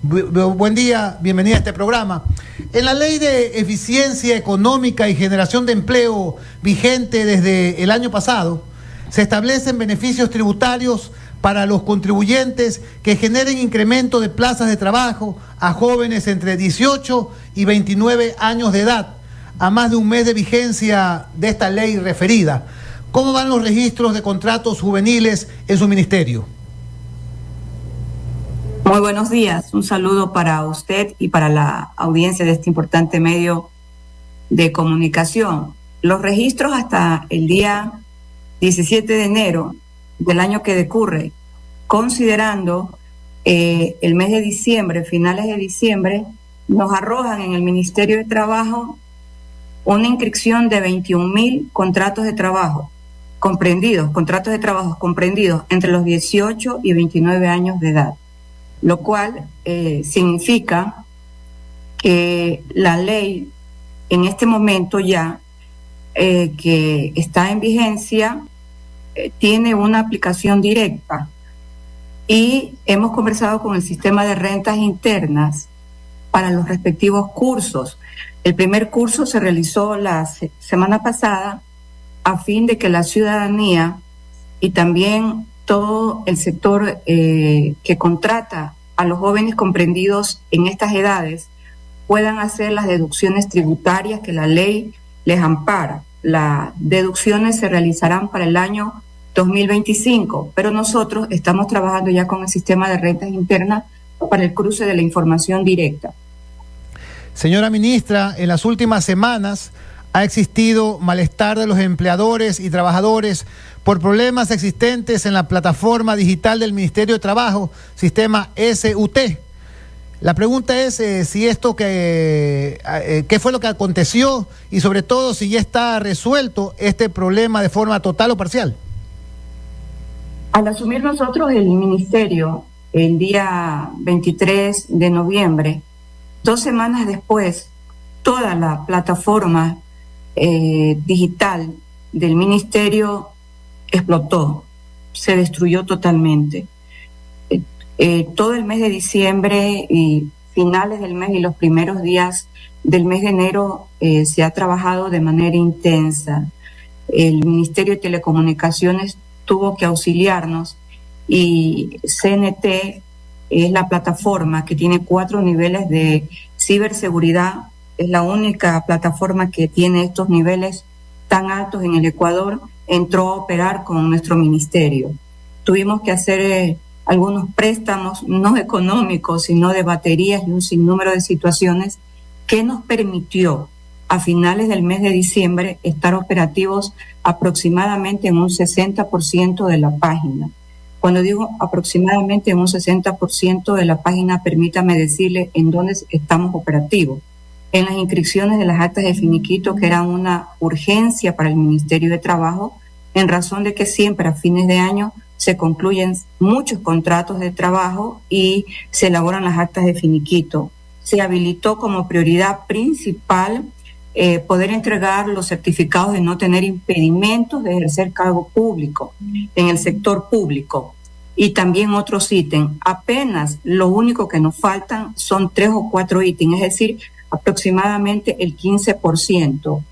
Buen día, bienvenida a este programa. En la Ley de Eficiencia Económica y Generación de Empleo vigente desde el año pasado, se establecen beneficios tributarios para los contribuyentes que generen incremento de plazas de trabajo a jóvenes entre 18 y 29 años de edad, a más de un mes de vigencia de esta ley referida. ¿Cómo van los registros de contratos juveniles en su ministerio? Muy buenos días, un saludo para usted y para la audiencia de este importante medio de comunicación. Los registros hasta el día 17 de enero del año que decurre, considerando el mes de diciembre, finales de diciembre, nos arrojan en el Ministerio de Trabajo una inscripción de 21.000 contratos de trabajo comprendidos entre los 18 y 29 años de edad, lo cual significa que la ley en este momento ya que está en vigencia tiene una aplicación directa, y hemos conversado con el sistema de rentas internas para los respectivos cursos. El primer curso se realizó la semana pasada a fin de que la ciudadanía y también todo el sector que contrata a los jóvenes comprendidos en estas edades puedan hacer las deducciones tributarias que la ley les ampara. Las deducciones se realizarán para el año 2025, pero nosotros estamos trabajando ya con el sistema de rentas internas para el cruce de la información directa. Señora ministra, en las últimas semanas ha existido malestar de los empleadores y trabajadores por problemas existentes en la plataforma digital del Ministerio de Trabajo, sistema SUT. La pregunta es si esto qué fue lo que aconteció y sobre todo si ya está resuelto este problema de forma total o parcial. Al asumir nosotros el ministerio el día 23 de noviembre, 2 semanas después, toda la plataforma digital del ministerio explotó, se destruyó totalmente. Todo el mes de diciembre y finales del mes y los primeros días del mes de enero se ha trabajado de manera intensa. El Ministerio de Telecomunicaciones tuvo que auxiliarnos, y CNT es la plataforma que tiene 4 niveles de ciberseguridad. Es la única plataforma que tiene estos niveles tan altos en el Ecuador. Entró a operar con nuestro ministerio. Tuvimos que hacer algunos préstamos, no económicos, sino de baterías y un sinnúmero de situaciones que nos permitió a finales del mes de diciembre estar operativos aproximadamente en un 60% de la página. Cuando digo aproximadamente en un 60% de la página, permítame decirle en dónde estamos operativos. En las inscripciones de las actas de finiquito, que eran una urgencia para el Ministerio de Trabajo, en razón de que siempre a fines de año se concluyen muchos contratos de trabajo y se elaboran las actas de finiquito. Se habilitó como prioridad principal poder entregar los certificados de no tener impedimentos de ejercer cargo público en el sector público, y también otros ítems. Apenas lo único que nos faltan son 3 o 4 ítems, es decir, aproximadamente el 15%.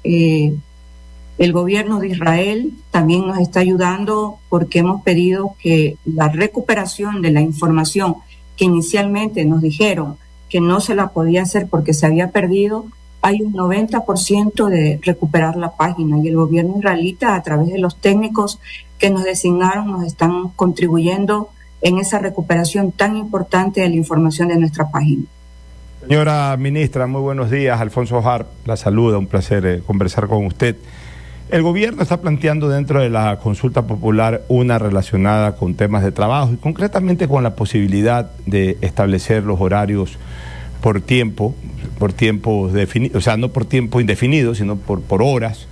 El gobierno de Israel también nos está ayudando, porque hemos pedido que la recuperación de la información que inicialmente nos dijeron que no se la podía hacer porque se había perdido, hay un 90% de recuperar la página, y el gobierno israelita, a través de los técnicos que nos designaron, nos están contribuyendo en esa recuperación tan importante de la información de nuestra página. Señora ministra, muy buenos días. Alfonso Harp la saluda, un placer conversar con usted. El gobierno está planteando dentro de la consulta popular una relacionada con temas de trabajo y concretamente con la posibilidad de establecer los horarios por tiempo definido, o sea, no por tiempo indefinido, sino por horas.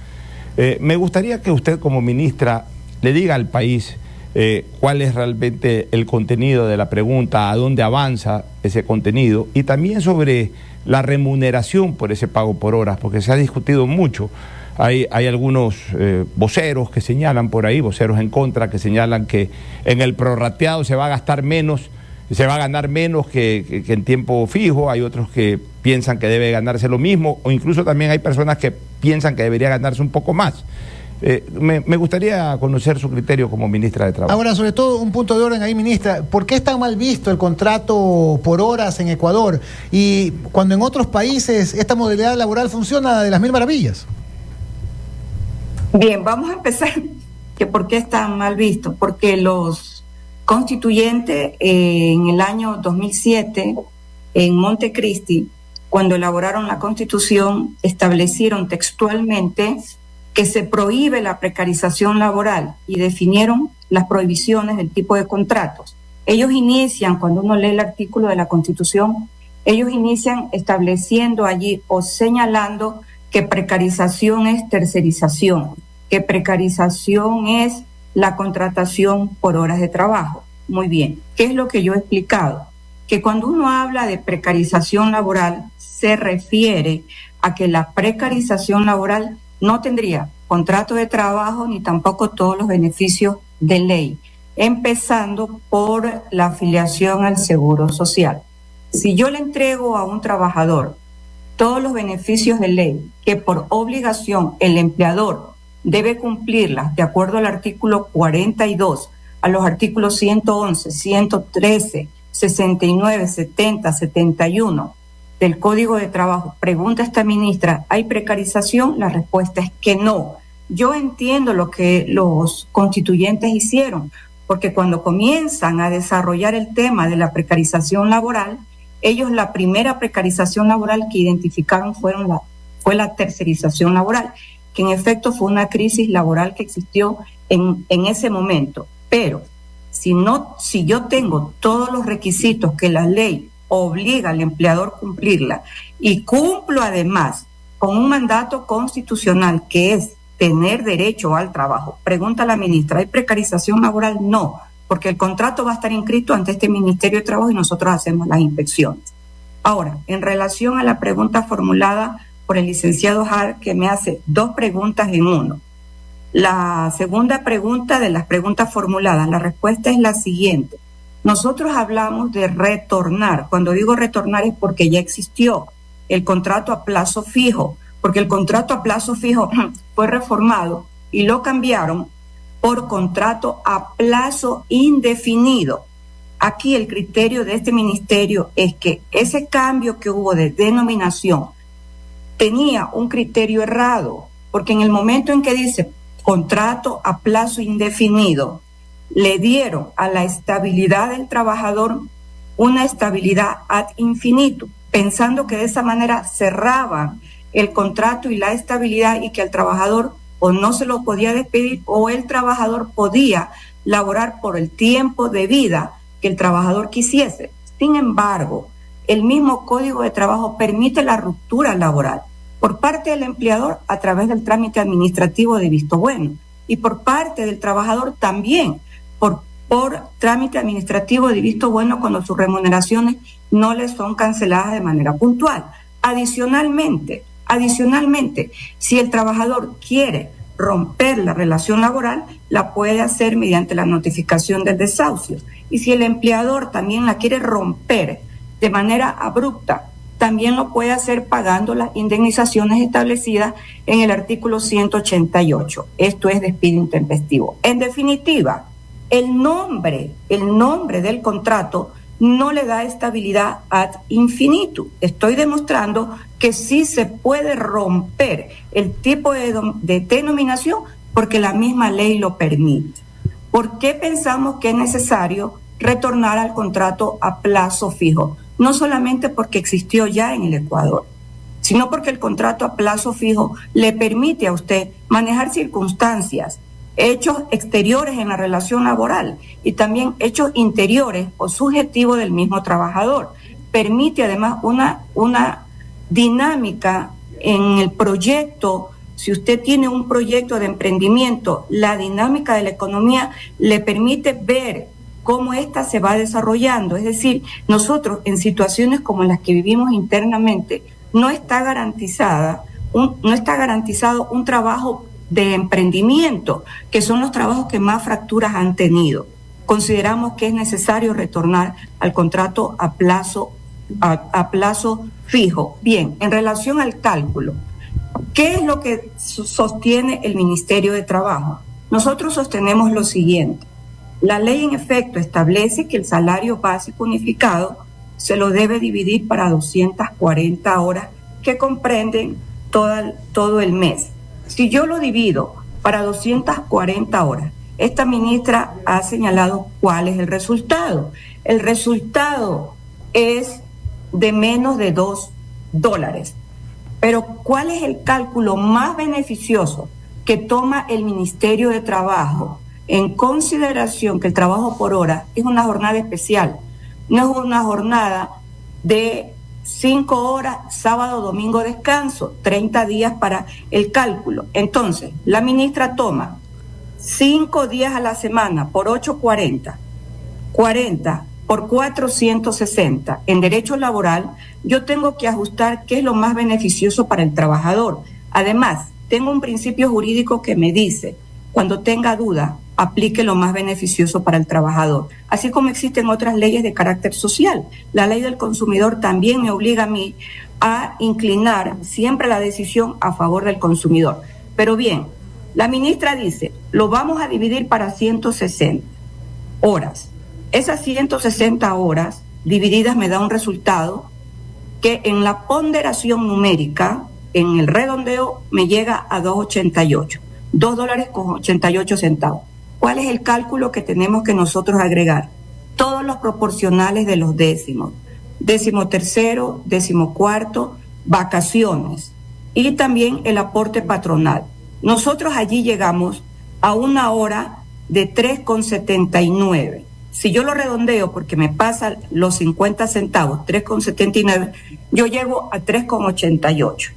Me gustaría que usted como ministra le diga al país cuál es realmente el contenido de la pregunta, a dónde avanza ese contenido, y también sobre la remuneración por ese pago por horas, porque se ha discutido mucho. Hay algunos voceros que señalan por ahí, voceros en contra, que señalan que en el prorrateado se va a gastar menos se va a ganar menos que en tiempo fijo, hay otros que piensan que debe ganarse lo mismo, o incluso también hay personas que piensan que debería ganarse un poco más. Me gustaría conocer su criterio como ministra de Trabajo. Ahora, sobre todo, un punto de orden ahí, ministra. ¿Por qué es tan mal visto el contrato por horas en Ecuador? Y cuando en otros países esta modalidad laboral funciona de las mil maravillas. Bien, vamos a empezar. ¿Por qué es tan mal visto? Porque los constituyentes en el año 2007, en Montecristi, cuando elaboraron la Constitución, establecieron textualmente que se prohíbe la precarización laboral y definieron las prohibiciones del tipo de contratos. Ellos inician, cuando uno lee el artículo de la Constitución, ellos inician estableciendo allí o señalando que precarización es tercerización, que precarización es la contratación por horas de trabajo. Muy bien, ¿qué es lo que yo he explicado? Que cuando uno habla de precarización laboral, se refiere a que la precarización laboral no tendría contrato de trabajo ni tampoco todos los beneficios de ley, empezando por la afiliación al Seguro Social. Si yo le entrego a un trabajador todos los beneficios de ley que por obligación el empleador debe cumplirlas de acuerdo al artículo 42, a los artículos 111, 113, 69, 70, 71 del Código de Trabajo, pregunta esta ministra, ¿hay precarización? La respuesta es que no. Yo entiendo lo que los constituyentes hicieron, porque cuando comienzan a desarrollar el tema de la precarización laboral, ellos la primera precarización laboral que identificaron fue la tercerización laboral, que en efecto fue una crisis laboral que existió en ese momento. Pero si yo tengo todos los requisitos que la ley obliga al empleador a cumplirla y cumplo además con un mandato constitucional que es tener derecho al trabajo. Pregunta la ministra, ¿hay precarización laboral? No, porque el contrato va a estar inscrito ante este Ministerio de Trabajo y nosotros hacemos las inspecciones. Ahora, en relación a la pregunta formulada por el licenciado Hart, que me hace dos preguntas en uno. La segunda pregunta de las preguntas formuladas, la respuesta es la siguiente. Nosotros hablamos de retornar. Cuando digo retornar es porque ya existió el contrato a plazo fijo, porque el contrato a plazo fijo fue reformado y lo cambiaron por contrato a plazo indefinido. Aquí el criterio de este ministerio es que ese cambio que hubo de denominación tenía un criterio errado, porque en el momento en que dice contrato a plazo indefinido, le dieron a la estabilidad del trabajador una estabilidad ad infinitum, pensando que de esa manera cerraban el contrato y la estabilidad y que al trabajador o no se lo podía despedir o el trabajador podía laborar por el tiempo de vida que el trabajador quisiese. Sin embargo, el mismo Código de Trabajo permite la ruptura laboral por parte del empleador a través del trámite administrativo de visto bueno y por parte del trabajador también por trámite administrativo de visto bueno cuando sus remuneraciones no les son canceladas de manera puntual. Adicionalmente, si el trabajador quiere romper la relación laboral, la puede hacer mediante la notificación del desahucio. Y si el empleador también la quiere romper de manera abrupta, también lo puede hacer pagando las indemnizaciones establecidas en el artículo 188. Esto es despido intempestivo. En definitiva, el nombre del contrato no le da estabilidad ad infinitum. Estoy demostrando que sí se puede romper el tipo de denominación porque la misma ley lo permite. ¿Por qué pensamos que es necesario retornar al contrato a plazo fijo? No solamente porque existió ya en el Ecuador, sino porque el contrato a plazo fijo le permite a usted manejar circunstancias, hechos exteriores en la relación laboral y también hechos interiores o subjetivos del mismo trabajador. Permite además una dinámica en el proyecto. Si usted tiene un proyecto de emprendimiento, la dinámica de la economía le permite ver cómo ésta se va desarrollando. Es decir, nosotros en situaciones como las que vivimos internamente, no está garantizado un trabajo de emprendimiento, que son los trabajos que más fracturas han tenido. consideramos que es necesario retornar al contrato a plazo fijo. Bien, en relación al cálculo, ¿qué es lo que sostiene el Ministerio de Trabajo? Nosotros sostenemos lo siguiente. La ley en efecto establece que el salario básico unificado se lo debe dividir para 240 horas que comprenden todo el mes. Si yo lo divido para 240 horas, esta ministra ha señalado cuál es el resultado. El resultado es de menos de $2. Pero ¿cuál es el cálculo más beneficioso que toma el Ministerio de Trabajo en consideración que el trabajo por hora es una jornada especial? No es una jornada de 5 horas, sábado, domingo, descanso, 30 días para el cálculo. Entonces, la ministra toma 5 días a la semana por 840, 40 por 460. En derecho laboral, yo tengo que ajustar qué es lo más beneficioso para el trabajador. Además, tengo un principio jurídico que me dice, cuando tenga duda, aplique lo más beneficioso para el trabajador. Así como existen otras leyes de carácter social. La ley del consumidor también me obliga a mí a inclinar siempre la decisión a favor del consumidor. Pero bien, la ministra dice, lo vamos a dividir para 160 horas. Esas 160 horas divididas me da un resultado que en la ponderación numérica, en el redondeo, me llega a $2.88. ¿Cuál es el cálculo que tenemos que nosotros agregar? Todos los proporcionales de los décimos. 13º, 14º, vacaciones y también el aporte patronal. Nosotros allí llegamos a una hora de 3,79. Si yo lo redondeo porque me pasa los 50 centavos, 3,79, yo llego a 3,88.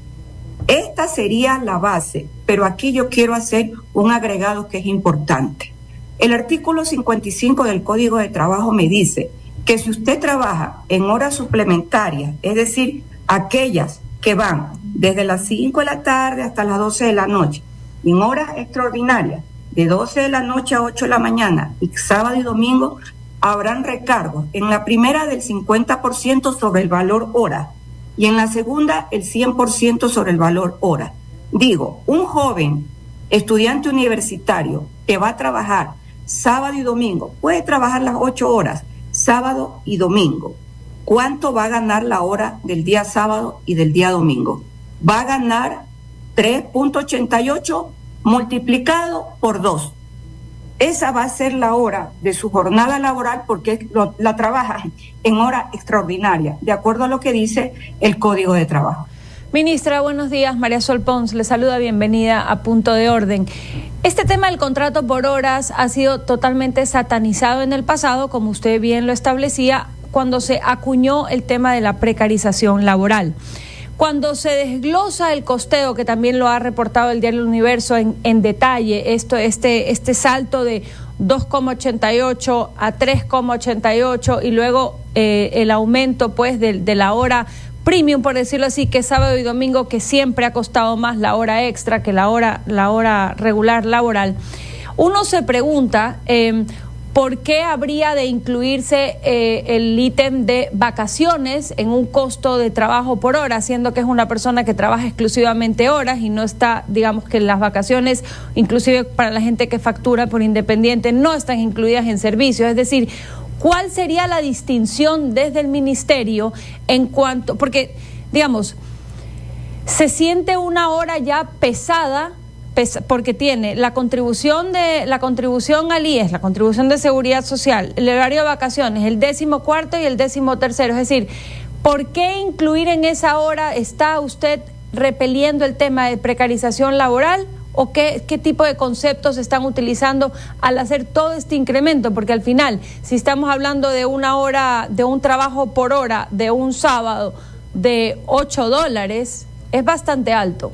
Esta sería la base, pero aquí yo quiero hacer un agregado que es importante. El artículo 55 del Código de Trabajo me dice que si usted trabaja en horas suplementarias, es decir, aquellas que van desde las 5 de la tarde hasta las 12 de la noche, y en horas extraordinarias, de 12 de la noche a 8 de la mañana, y sábado y domingo, habrán recargos. En la primera del 50% sobre el valor hora, y en la segunda el 100% sobre el valor hora. Digo, un joven estudiante universitario que va a trabajar sábado y domingo, puede trabajar las 8 horas, sábado y domingo. ¿Cuánto va a ganar la hora del día sábado y del día domingo? Va a ganar 3,88 multiplicado por 2. Esa va a ser la hora de su jornada laboral porque la trabaja en hora extraordinaria, de acuerdo a lo que dice el Código de Trabajo. Ministra, buenos días. María Sol Pons le saluda, bienvenida a Punto de Orden. Este tema del contrato por horas ha sido totalmente satanizado en el pasado, como usted bien lo establecía, cuando se acuñó el tema de la precarización laboral. Cuando se desglosa el costeo, que también lo ha reportado el diario El Universo en detalle, este salto de 2,88 a 3,88 y luego el aumento pues de la hora premium, por decirlo así, que sábado y domingo, que siempre ha costado más la hora extra que la hora regular laboral. Uno se pregunta ¿por qué habría de incluirse el ítem de vacaciones en un costo de trabajo por hora, siendo que es una persona que trabaja exclusivamente horas y no está, digamos que las vacaciones, inclusive para la gente que factura por independiente, no están incluidas en servicios? Es decir, ¿cuál sería la distinción desde el ministerio en cuanto, porque, digamos, se siente una hora ya pesada, porque tiene la contribución al IES, la contribución de seguridad social, el horario de vacaciones, el 14º y el 13º. Es decir, ¿por qué incluir en esa hora? ¿Está usted repeliendo el tema de precarización laboral? ¿O qué tipo de conceptos están utilizando al hacer todo este incremento? Porque al final, si estamos hablando de una hora, de un trabajo por hora, de un sábado de $8, es bastante alto.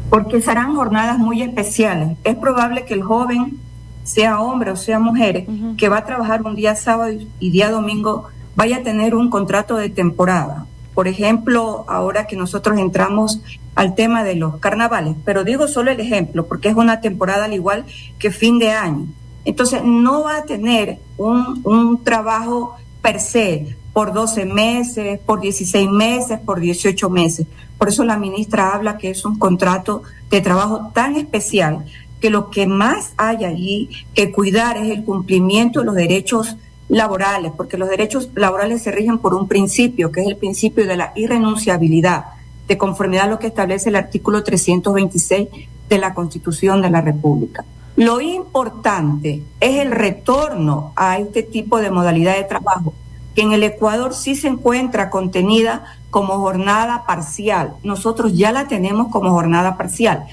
Porque serán jornadas muy especiales. Es probable que el joven, sea hombre o sea mujer, que va a trabajar un día sábado y día domingo, vaya a tener un contrato de temporada. Por ejemplo, ahora que nosotros entramos al tema de los carnavales, pero digo solo el ejemplo, porque es una temporada al igual que fin de año. Entonces no va a tener un trabajo per se por 12 meses, por 16 meses, por 18 meses. Por eso la ministra habla que es un contrato de trabajo tan especial que lo que más hay allí que cuidar es el cumplimiento de los derechos laborales, porque los derechos laborales se rigen por un principio, que es el principio de la irrenunciabilidad, de conformidad a lo que establece el artículo 326 de la Constitución de la República. Lo importante es el retorno a este tipo de modalidad de trabajo, que en el Ecuador sí se encuentra contenida como jornada parcial. Nosotros ya la tenemos como jornada parcial,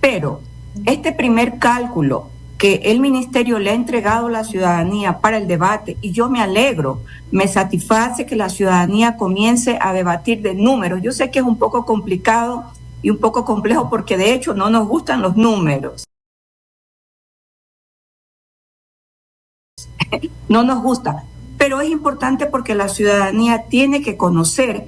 pero este primer cálculo que el ministerio le ha entregado a la ciudadanía para el debate, y yo me alegro, me satisface que la ciudadanía comience a debatir de números. Yo sé que es un poco complicado y un poco complejo porque de hecho no nos gustan los números. No nos gusta, pero es importante porque la ciudadanía tiene que conocer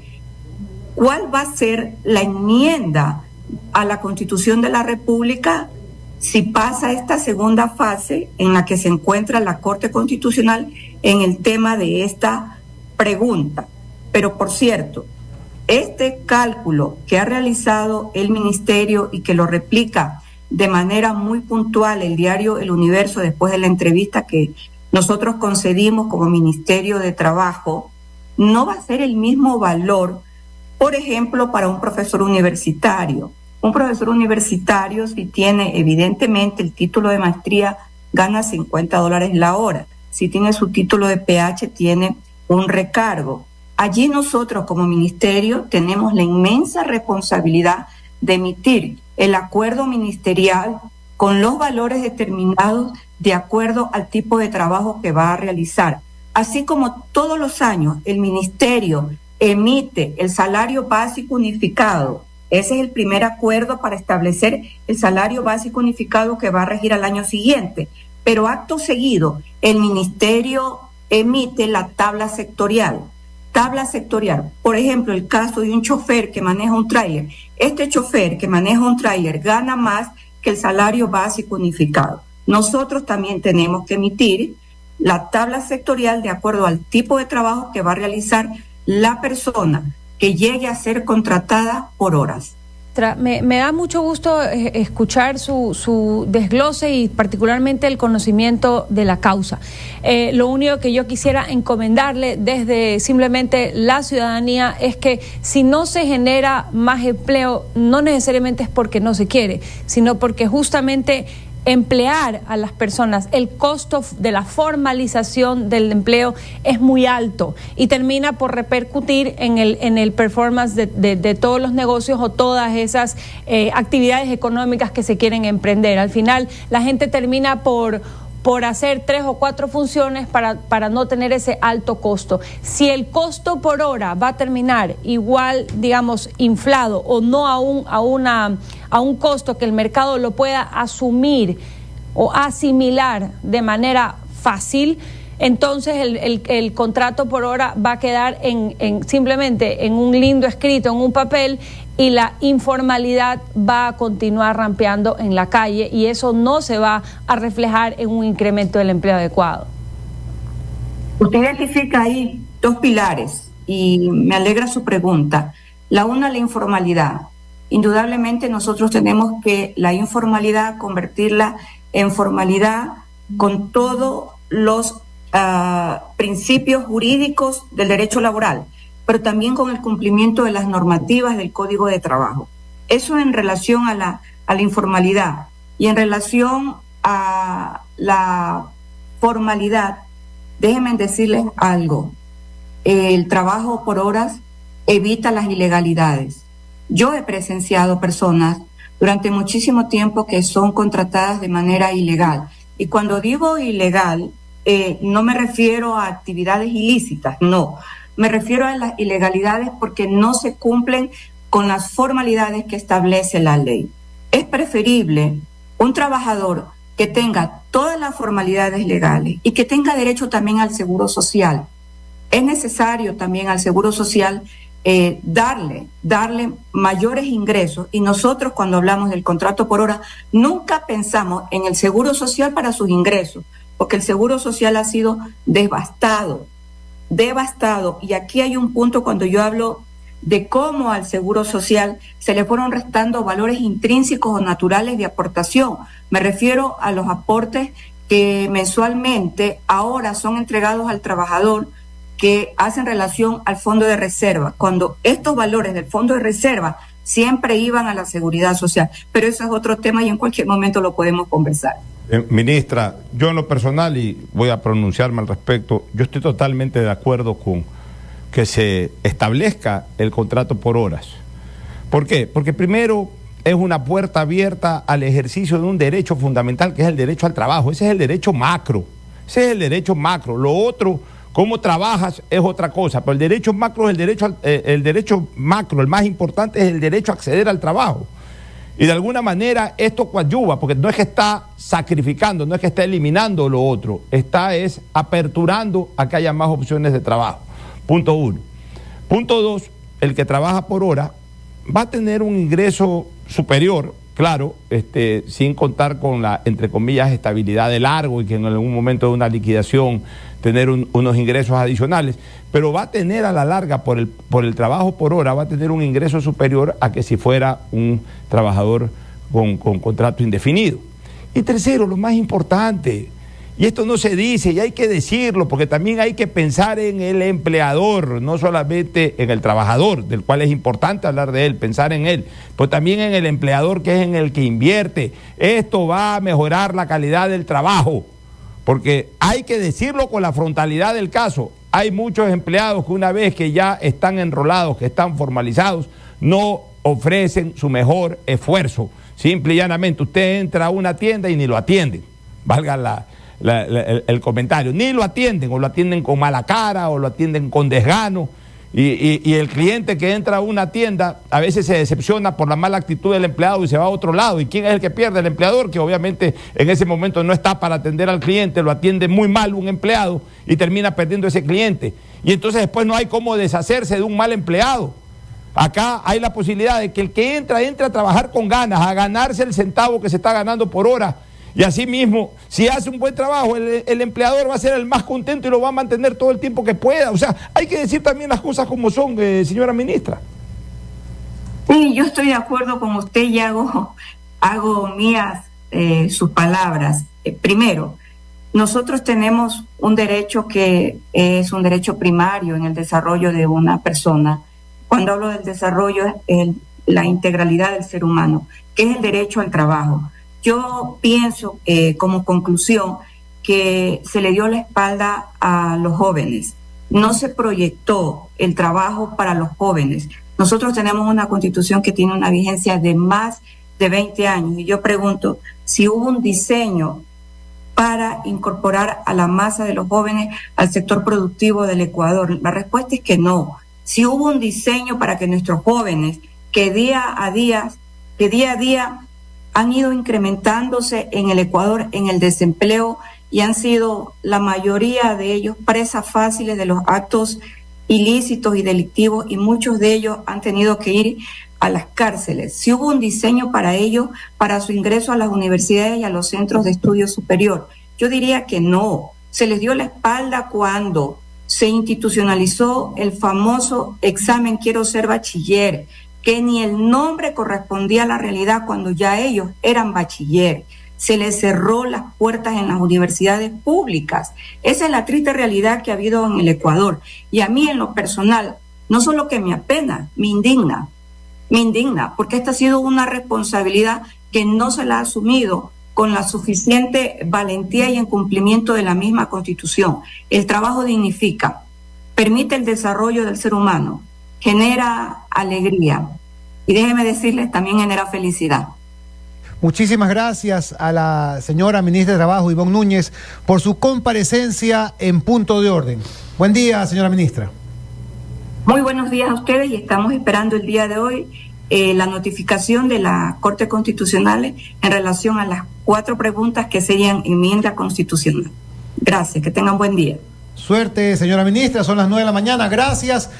cuál va a ser la enmienda a la Constitución de la República si pasa esta segunda fase en la que se encuentra la Corte Constitucional en el tema de esta pregunta. Pero por cierto, este cálculo que ha realizado el ministerio y que lo replica de manera muy puntual el diario El Universo después de la entrevista que nosotros concedimos como Ministerio de Trabajo, no va a ser el mismo valor, por ejemplo, para un profesor universitario. Un profesor universitario, si tiene evidentemente el título de maestría, gana $50 la hora. Si tiene su título de PH, tiene un recargo. Allí nosotros como ministerio tenemos la inmensa responsabilidad de emitir el acuerdo ministerial con los valores determinados de acuerdo al tipo de trabajo que va a realizar. Así como todos los años el ministerio emite el salario básico unificado. Ese es el primer acuerdo para establecer el salario básico unificado que va a regir al año siguiente. Pero acto seguido, el ministerio emite la tabla sectorial. Tabla sectorial. Por ejemplo, el caso de un chofer que maneja un tráiler. Este chofer que maneja un tráiler gana más que el salario básico unificado. Nosotros también tenemos que emitir la tabla sectorial de acuerdo al tipo de trabajo que va a realizar la persona que llegue a ser contratada por horas. Me da mucho gusto escuchar su desglose y particularmente el conocimiento de la causa. Lo único que yo quisiera encomendarle desde simplemente la ciudadanía es que si no se genera más empleo, no necesariamente es porque no se quiere, sino porque justamente emplear a las personas, el costo de la formalización del empleo es muy alto y termina por repercutir en el performance de todos los negocios o todas esas actividades económicas que se quieren emprender. Al final la gente termina por hacer 3 o 4 funciones para no tener ese alto costo. Si el costo por hora va a terminar igual, digamos, inflado o no a un costo que el mercado lo pueda asumir o asimilar de manera fácil, entonces el contrato por hora va a quedar simplemente en un lindo escrito, en un papel, y la informalidad va a continuar rampeando en la calle y eso no se va a reflejar en un incremento del empleo adecuado. Usted identifica ahí 2 pilares y me alegra su pregunta. La una, la informalidad. Indudablemente nosotros tenemos que la informalidad convertirla en formalidad con todos los principios jurídicos del derecho laboral, pero también con el cumplimiento de las normativas del Código de Trabajo. Eso en relación a la informalidad. Y en relación a la formalidad, déjenme decirles algo. El trabajo por horas evita las ilegalidades. Yo he presenciado personas durante muchísimo tiempo que son contratadas de manera ilegal. Y cuando digo ilegal, no me refiero a actividades ilícitas, no. Me refiero a las ilegalidades porque no se cumplen con las formalidades que establece la ley. Es preferible un trabajador que tenga todas las formalidades legales y que tenga derecho también al seguro social. Es necesario también al seguro social darle mayores ingresos, y nosotros cuando hablamos del contrato por hora nunca pensamos en el seguro social para sus ingresos. porque el Seguro Social ha sido devastado. Y aquí hay un punto cuando yo hablo de cómo al Seguro Social se le fueron restando valores intrínsecos o naturales de aportación. Me refiero a los aportes que mensualmente ahora son entregados al trabajador, que hacen relación al fondo de reserva, cuando estos valores del fondo de reserva siempre iban a la seguridad social. Pero eso es otro tema y en cualquier momento lo podemos conversar. Ministra, yo en lo personal, y voy a pronunciarme al respecto, yo estoy totalmente de acuerdo con que se establezca el contrato por horas. ¿Por qué? Porque primero es una puerta abierta al ejercicio de un derecho fundamental, que es el derecho al trabajo. Ese es el derecho macro. Lo otro, cómo trabajas, es otra cosa. Pero el derecho macro es el derecho macro, el más importante es el derecho a acceder al trabajo. Y de alguna manera esto coadyuva, porque no es que está sacrificando, no es que está eliminando lo otro, está aperturando a que haya más opciones de trabajo. Punto 1. Punto 2, el que trabaja por hora va a tener un ingreso superior, claro, sin contar con la, entre comillas, estabilidad de largo y que en algún momento de una liquidación tener unos ingresos adicionales, pero va a tener a la larga por el trabajo por hora, va a tener un ingreso superior a que si fuera un trabajador con contrato indefinido. Y tercero, lo más importante, y esto no se dice y hay que decirlo porque también hay que pensar en el empleador, no solamente en el trabajador, del cual es importante hablar de él, pensar en él, pero también en el empleador, que es en el que invierte. Esto va a mejorar la calidad del trabajo, porque hay que decirlo con la frontalidad del caso. Hay muchos empleados que una vez que ya están enrolados, que están formalizados, no ofrecen su mejor esfuerzo. Simple y llanamente, usted entra a una tienda y ni lo atienden, valga el comentario, ni lo atienden, o lo atienden con mala cara, o lo atienden con desgano, y el cliente que entra a una tienda a veces se decepciona por la mala actitud del empleado y se va a otro lado. ¿Y quién es el que pierde? El empleador, que obviamente en ese momento no está para atender al cliente, lo atiende muy mal un empleado y termina perdiendo ese cliente. Y entonces después no hay cómo deshacerse de un mal empleado. Acá hay la posibilidad de que el que entra a trabajar con ganas, a ganarse el centavo que se está ganando por hora. Y así mismo, si hace un buen trabajo, el empleador va a ser el más contento y lo va a mantener todo el tiempo que pueda. O sea, hay que decir también las cosas como son, señora ministra. Sí, yo estoy de acuerdo con usted y hago mías sus palabras. Primero, nosotros tenemos un derecho que es un derecho primario en el desarrollo de una persona. Cuando hablo del desarrollo, es la integralidad del ser humano, que es el derecho al trabajo. Yo pienso, como conclusión, que se le dio la espalda a los jóvenes. No se proyectó el trabajo para los jóvenes. Nosotros tenemos una constitución que tiene una vigencia de más de 20 años. Y yo pregunto si hubo un diseño para incorporar a la masa de los jóvenes al sector productivo del Ecuador. La respuesta es que no. Si hubo un diseño para que nuestros jóvenes, que día a día han ido incrementándose en el Ecuador en el desempleo y han sido la mayoría de ellos presas fáciles de los actos ilícitos y delictivos, y muchos de ellos han tenido que ir a las cárceles. Si hubo un diseño para ellos, para su ingreso a las universidades y a los centros de estudio superior, yo diría que no. Se les dio la espalda cuando se institucionalizó el famoso examen Quiero ser bachiller, que ni el nombre correspondía a la realidad cuando ya ellos eran bachiller. Se les cerró las puertas en las universidades públicas. Esa es la triste realidad que ha habido en el Ecuador. Y a mí, en lo personal, no solo que me apena, me indigna, porque esta ha sido una responsabilidad que no se la ha asumido con la suficiente valentía y en cumplimiento de la misma Constitución. El trabajo dignifica, permite el desarrollo del ser humano, genera alegría y déjeme decirles, también genera felicidad. Muchísimas gracias a la señora ministra de Trabajo, Ivonne Núñez, por su comparecencia en Punto de Orden. Buen día, señora ministra. Muy buenos días a ustedes y estamos esperando el día de hoy la notificación de la Corte Constitucional en relación a las 4 preguntas que serían enmienda constitucional. Gracias, que tengan buen día. Suerte, señora ministra, son las 9 de la mañana. Gracias.